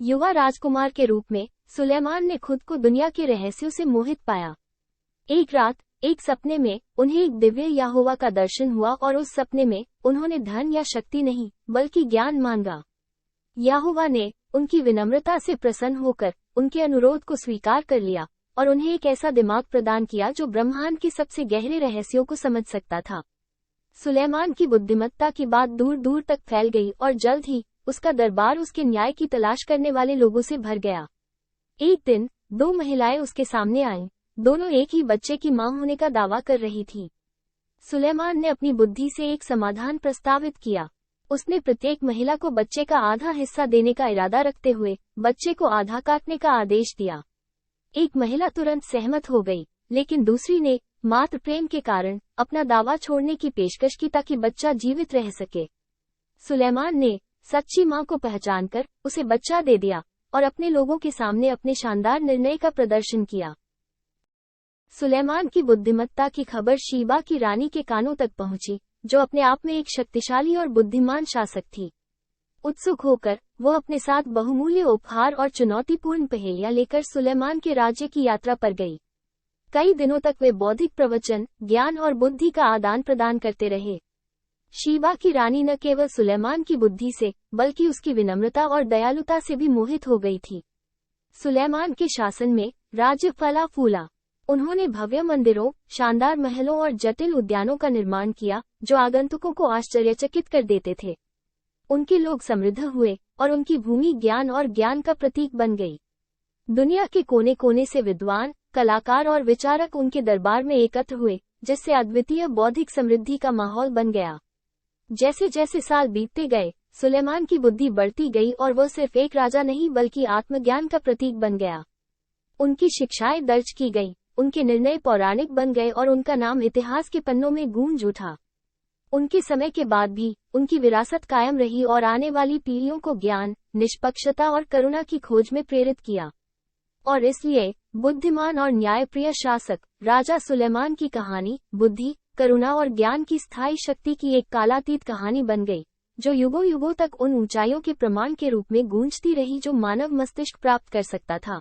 युवा राजकुमार के रूप में सुलेमान ने खुद को दुनिया के रहस्यों से मोहित पाया। एक रात एक सपने में उन्हें एक दिव्य यहोवा का दर्शन हुआ और उस सपने में उन्होंने धन या शक्ति नहीं बल्कि ज्ञान मांगा। यहोवा ने उनकी विनम्रता से प्रसन्न होकर उनके अनुरोध को स्वीकार कर लिया और उन्हें एक ऐसा दिमाग प्रदान किया जो ब्रह्मांड के सबसे गहरे रहस्यों को समझ सकता था। सुलेमान की बुद्धिमत्ता की बात दूर दूर तक फैल गई और जल्द ही उसका दरबार उसके न्याय की तलाश करने वाले लोगों से भर गया। एक दिन दो महिलाएं उसके सामने आईं। दोनों एक ही बच्चे की मां होने का दावा कर रही थी। सुलेमान ने अपनी बुद्धि से एक समाधान प्रस्तावित किया। उसने प्रत्येक महिला को बच्चे का आधा हिस्सा देने का इरादा रखते हुए बच्चे को आधा काटने का आदेश दिया। एक महिला तुरंत सहमत हो गई, लेकिन दूसरी ने मात्र प्रेम के कारण अपना दावा छोड़ने की पेशकश की ताकि बच्चा जीवित रह सके। सुलेमान ने सच्ची मां को पहचानकर उसे बच्चा दे दिया और अपने लोगों के सामने अपने शानदार निर्णय का प्रदर्शन किया। सुलेमान की बुद्धिमत्ता की खबर शीबा की रानी के कानों तक पहुंची, जो अपने आप में एक शक्तिशाली और बुद्धिमान शासक थी। उत्सुक होकर वो अपने साथ बहुमूल्य उपहार और चुनौतीपूर्ण पहेलियां लेकर सुलेमान के राज्य की यात्रा पर गई। कई दिनों तक वे बौद्धिक प्रवचन, ज्ञान और बुद्धि का आदान प्रदान करते रहे। शीबा की रानी न केवल सुलेमान की बुद्धि से बल्कि उसकी विनम्रता और दयालुता से भी मोहित हो गई थी। सुलेमान के शासन में राज्य फला फूला। उन्होंने भव्य मंदिरों, शानदार महलों और जटिल उद्यानों का निर्माण किया जो आगंतुकों को आश्चर्यचकित कर देते थे। उनके लोग समृद्ध हुए और उनकी भूमि ज्ञान और ज्ञान का प्रतीक बन गई। दुनिया के कोने कोने से विद्वान, कलाकार और विचारक उनके दरबार में एकत्र हुए, जिससे अद्वितीय बौद्धिक समृद्धि का माहौल बन गया। जैसे जैसे साल बीतते गए, सुलेमान की बुद्धि बढ़ती गई और वह सिर्फ एक राजा नहीं बल्कि आत्मज्ञान का प्रतीक बन गया। उनकी शिक्षाएं दर्ज की गई, उनके निर्णय पौराणिक बन गए और उनका नाम इतिहास के पन्नों में गूंज उठा। उनके समय के बाद भी उनकी विरासत कायम रही और आने वाली पीढ़ियों को ज्ञान, निष्पक्षता और करुणा की खोज में प्रेरित किया। और इसलिए बुद्धिमान और न्यायप्रिय शासक राजा सुलेमान की कहानी बुद्धि, करुणा और ज्ञान की स्थायी शक्ति की एक कालातीत कहानी बन गई, जो युगों युगों तक उन ऊंचाइयों के प्रमाण के रूप में गूंजती रही जो मानव मस्तिष्क प्राप्त कर सकता था।